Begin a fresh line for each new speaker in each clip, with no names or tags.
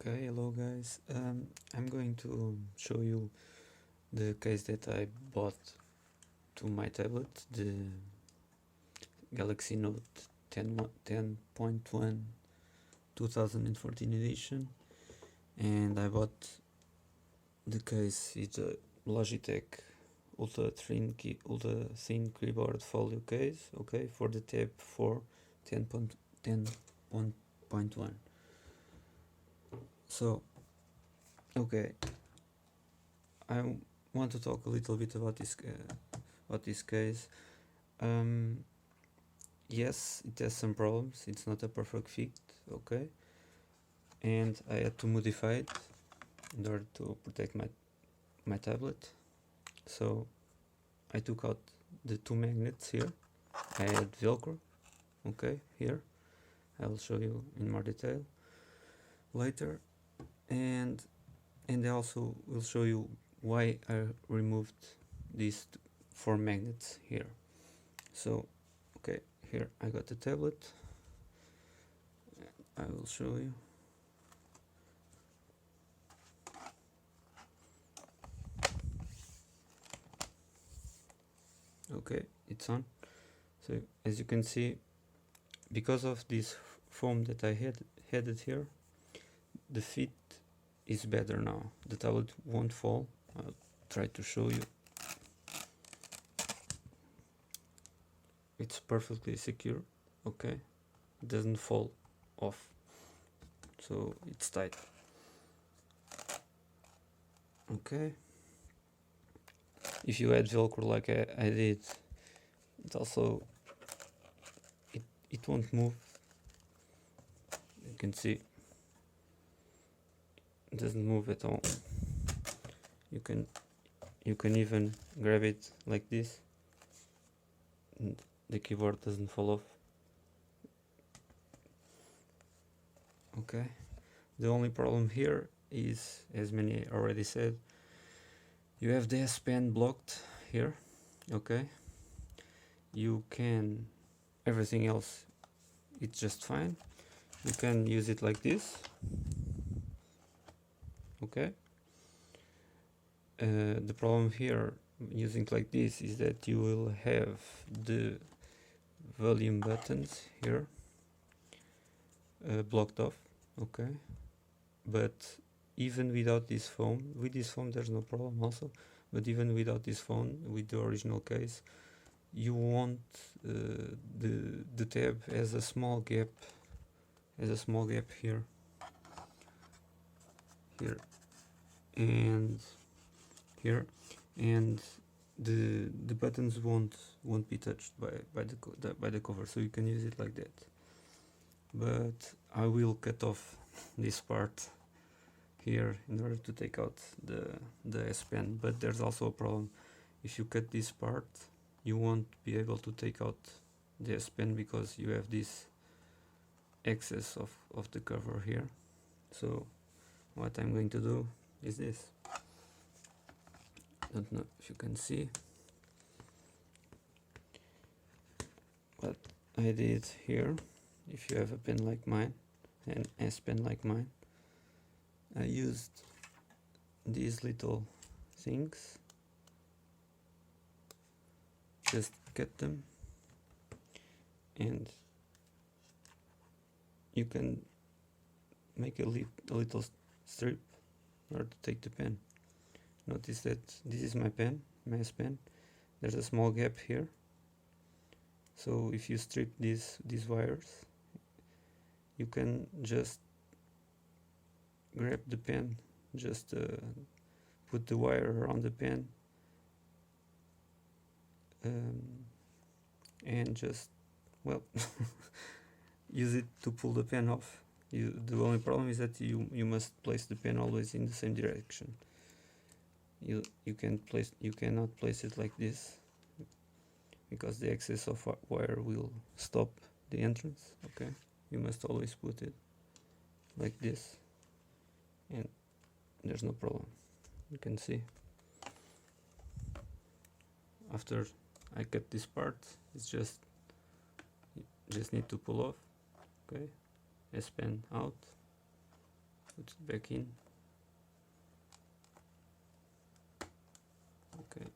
Okay, hello guys. I'm going to show you the case that I bought to my tablet, the Galaxy Note 10.1 2014 edition, and I bought the case. It's a Logitech ultrathin keyboard folio case, okay, for the tab4 10.1. So, okay, I want to talk a little bit about this case. Yes, it has some problems. It's not a perfect fit, okay, and I had to modify it in order to protect my tablet. So I took out the two magnets here. I had Velcro, okay, here. I will show you in more detail later, and I also will show you why I removed these four magnets here. So okay, here I got the tablet. I will show you. Okay, it's on. So as you can see, because of this foam that I had it here, the fit is better now. The tablet won't fall. I'll try to show you. It's perfectly secure, okay? It doesn't fall off, so it's tight. Okay. If you add Velcro like I did, it also it won't move. You can see it doesn't move at all. You can even grab it like this and the keyboard doesn't fall off. Okay, the only problem here is, as many already said, you have the S Pen blocked here. Okay, you can, everything else it's just fine. You can use it like this. Okay, the problem here using like this is that you will have the volume buttons here blocked off. Okay, but even without this foam, with this foam there's no problem also, but even without this foam, with the original case, you want the tab has a small gap, here and here, and the buttons won't be touched by the cover, so you can use it like that. But I will cut off this part here in order to take out the S Pen. But there's also a problem. If you cut this part, you won't be able to take out the S Pen because you have this excess of the cover here. So what I'm going to do is this. Don't know if you can see what I did here. If you have a pen like mine, an S Pen like mine, I used these little things, just cut them, and you can make a little strip in order to take the pen. Notice that this is my pen, my S Pen. There's a small gap here, so if you strip these wires, you can just grab the pen, just put the wire around the pen, and just, well, use it to pull the pen off. The only problem is that you must place the pen always in the same direction. You cannot place it like this because the excess of wire will stop the entrance. Okay, you must always put it like this, and there's no problem. You can see after I cut this part, it's just need to pull off. Okay, S Pen out, put it back in. Okay,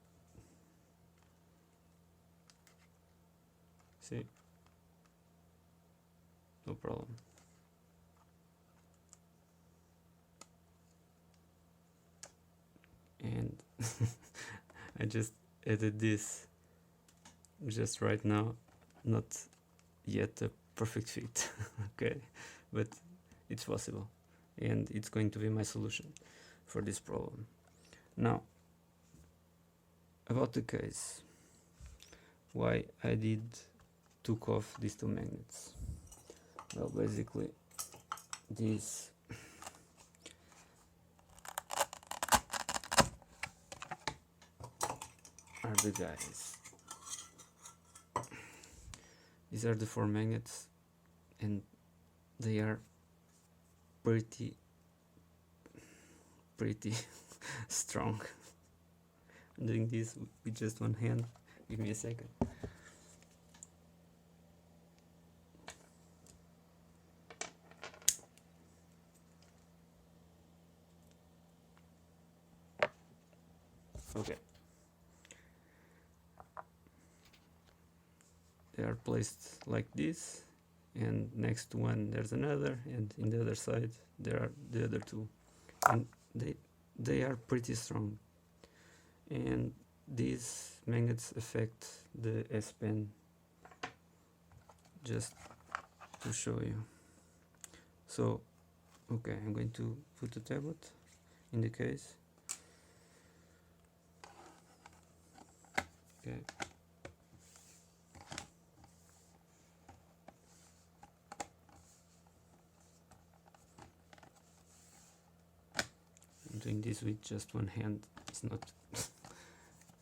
see, no problem. And I just added this just right now, not yet a perfect fit. Okay, but it's possible, and it's going to be my solution for this problem. Now, about the case, why I took off these two magnets. Well, basically these are the guys. These are the 4 magnets, and they are pretty strong. I'm doing this with just one hand. Give me a second. Okay. They are placed like this, and next to one there's another, and in the other side there are the other 2, and they are pretty strong. And these magnets affect the S Pen, just to show you. So okay, I'm going to put the tablet in the case. Okay. I'm doing this with just one hand. It's not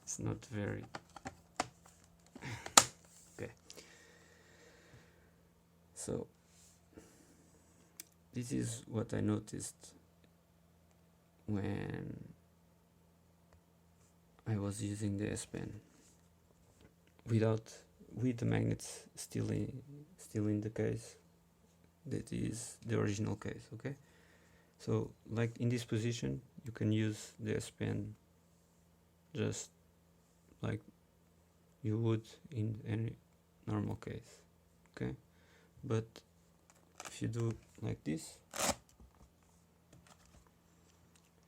it's not very okay. So this is what I noticed when I was using the S Pen with the magnets still in the case. That is the original case. Okay, so like in this position you can use the S Pen just like you would in any normal case. Okay, but if you do like this,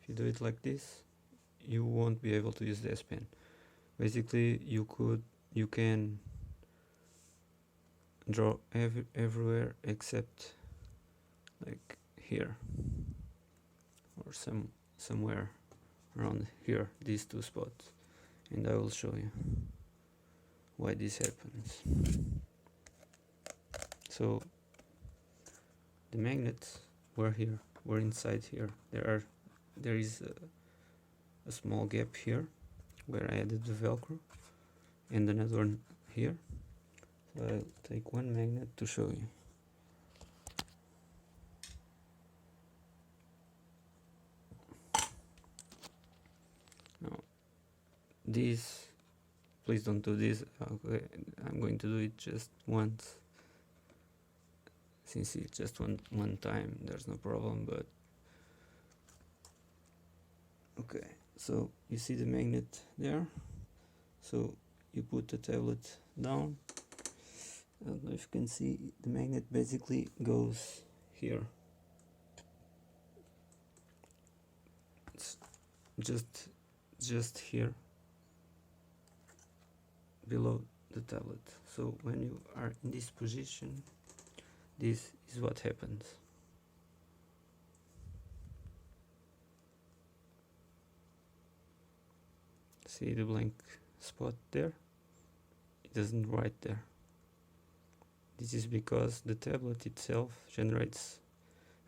if you do it like this, you won't be able to use the S Pen. Basically you can draw everywhere except like here or somewhere around here, these 2 spots, and I will show you why this happens. So the magnets were here, were inside here. There is a small gap here where I added the Velcro, and another one here. So I'll take one magnet to show you. Now, this, please don't do this. Okay, I'm going to do it just once. Since it's just one time, there's no problem, but okay, so you see the magnet there, so you put the tablet down. I don't know if you can see, the magnet basically goes here. It's just here below the tablet. So when you are in this position, this is what happens. See the blank spot there? It doesn't write there. This is because the tablet itself generates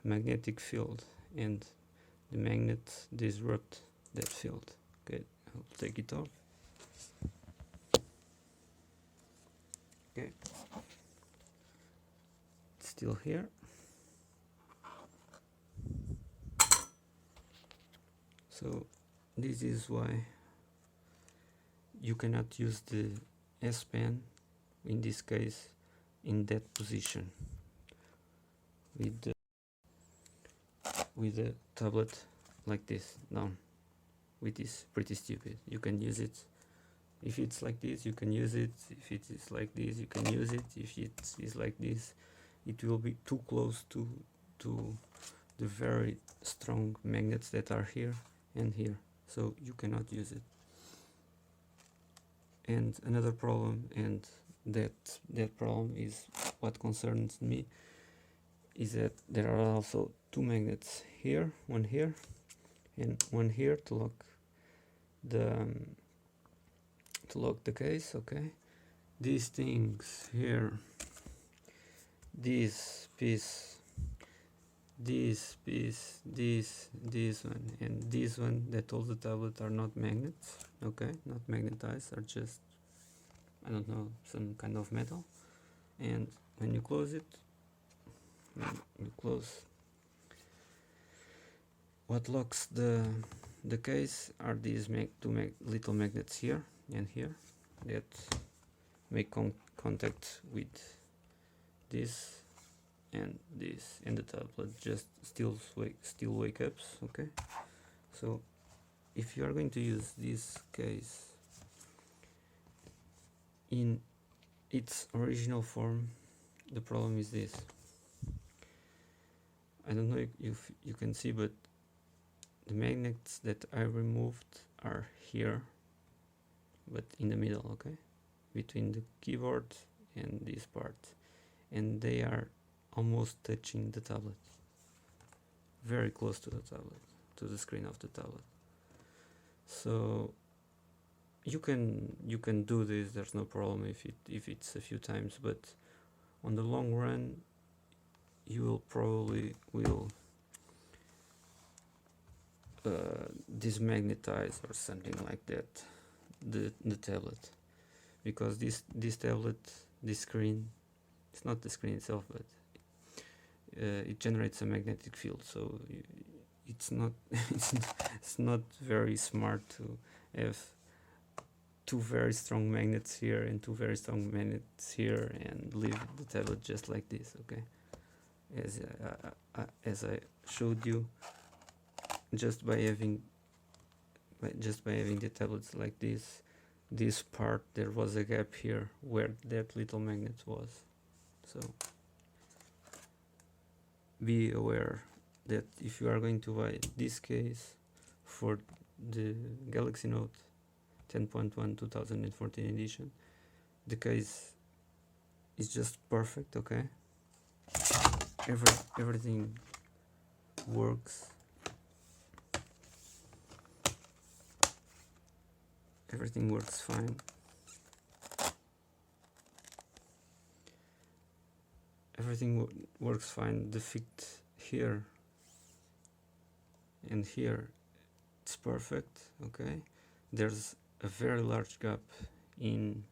a magnetic field, and the magnet disrupts that field. Okay, I'll take it off. Okay, it's still here. So this is why you cannot use the S Pen in this case in that position with a tablet like this down, which is pretty stupid. You can use it if it's like this, you can use it. If it is like this, you can use it. If it is like this, it will be too close to the very strong magnets that are here and here, so you cannot use it. And another problem, and that problem is what concerns me, is that there are also two magnets here, one here and one here to lock the case. Okay, these things here, this piece, this piece, this one, and this one that holds the tablet are not magnets. Okay, not magnetized, are just, I don't know, some kind of metal. And when you close it, what locks the case are these two little magnets here and here that make contact with this and this, and the tablet just still wake up. Okay, so if you are going to use this case in its original form, the problem is this. I don't know if you can see, but the magnets that I removed are here, but in the middle, okay, between the keyboard and this part, and they are almost touching the tablet, very close to the tablet, to the screen of the tablet. So you can do this, there's no problem if it's a few times, but on the long run you will probably dismagnetize or something like that the tablet, because this tablet, this screen, it's not the screen itself, but it generates a magnetic field, so it's not it's not very smart to have two very strong magnets here and two very strong magnets here and leave the tablet just like this. Okay, as I showed you, just by having the tablets like this part, there was a gap here where that little magnet was. So be aware that if you are going to buy this case for the Galaxy Note 10.1 2014 edition, the case is just perfect. Okay, everything works. Everything works fine. Everything works fine. The fit here and here, it's perfect. Okay, there's a very large gap in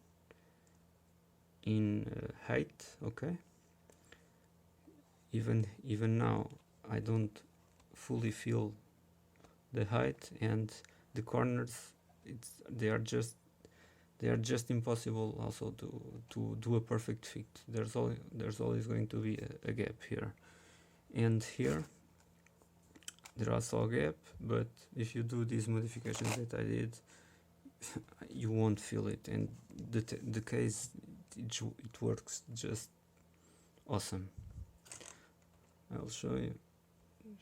height. Okay, even now I don't fully feel the height, and the corners, they are just impossible also to do a perfect fit. There's always going to be a gap here, and here there also a gap, but if you do these modifications that I did, you won't feel it, and the case, it works just awesome. I'll show you.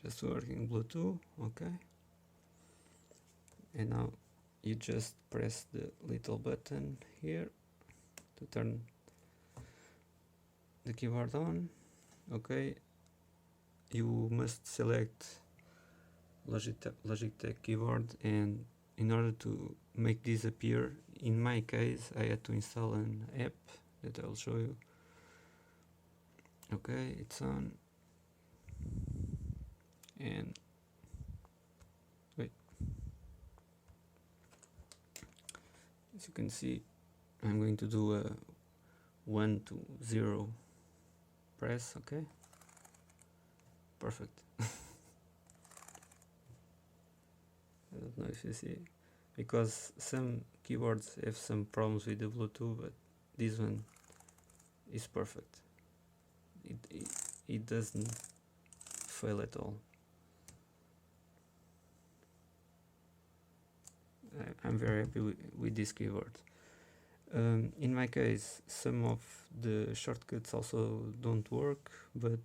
Just working Bluetooth. Okay, and now you just press the little button here to turn the keyboard on. Okay, you must select Logitech keyboard, and in order to make this appear, in my case I had to install an app that I'll show you. Okay, it's on, and wait, as you can see, I'm going to do a 1 to 0 press. Okay, perfect. I don't know if you see, because some keyboards have some problems with the Bluetooth, but this one is perfect. It doesn't fail at all. I'm very happy with this keyboard. In my case, some of the shortcuts also don't work, but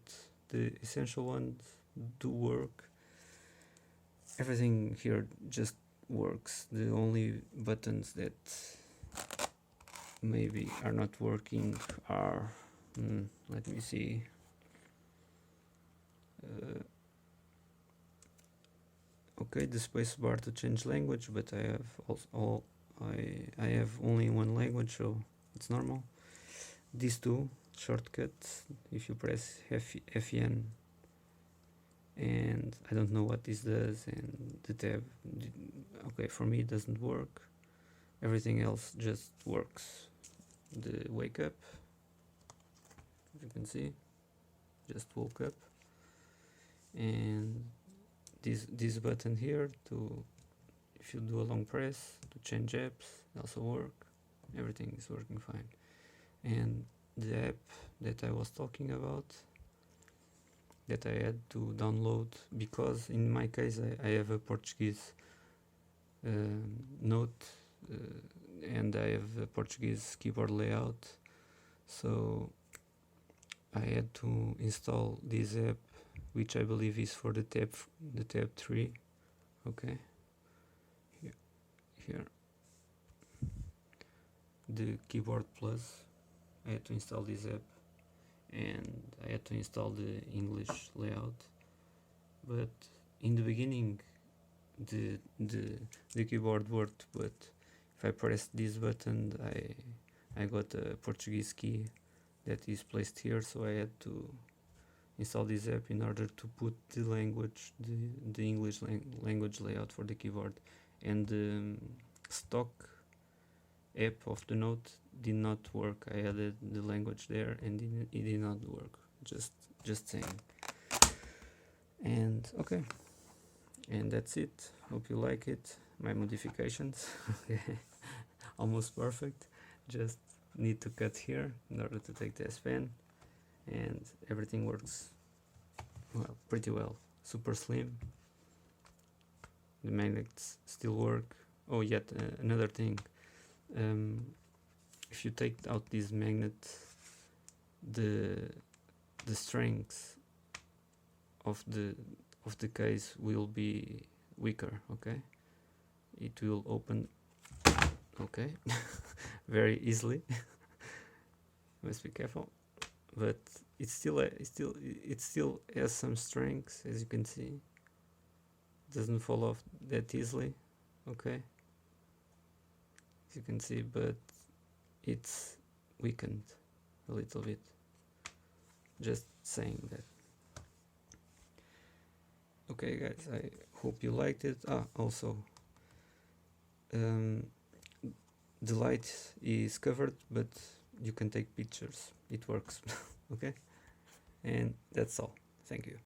the essential ones do work. Everything here just works. The only buttons that maybe are not working are, let me see, okay, the space bar to change language, but I have also I have only one language, so it's normal. These two shortcuts, if you press Fn, and I don't know what this does, and the tab, okay, for me it doesn't work. Everything else just works. The wake up, as you can see, just woke up, and this button here to, if you do a long press to change apps, also work. Everything is working fine. And the app that I was talking about, that I had to download, because in my case I have a Portuguese note and I have a Portuguese keyboard layout, so I had to install this app, which I believe is for the tab4. Okay, here the keyboard plus, I had to install this app, and I had to install the English layout. But in the beginning the keyboard worked, but if I pressed this button I got a Portuguese key that is placed here, so I had to install this app in order to put the language, the English language layout for the keyboard. And the stock app of the note did not work. I added the language there and it did not work. Just saying. And okay, and that's it. Hope you like it. My modifications. Almost perfect. Just need to cut here in order to take the S Pen, and everything works well, pretty well. Super slim. The magnets still work. Oh, yet another thing. If you take out this magnet, the strength of the case will be weaker. Okay, it will open, okay, very easily. Must be careful, but it still has some strength, as you can see. It doesn't fall off that easily. Okay, as you can see, but it's weakened a little bit. Just saying that. Okay guys, I hope you liked it. Also, the light is covered, but you can take pictures. It works. Okay, and that's all. Thank you.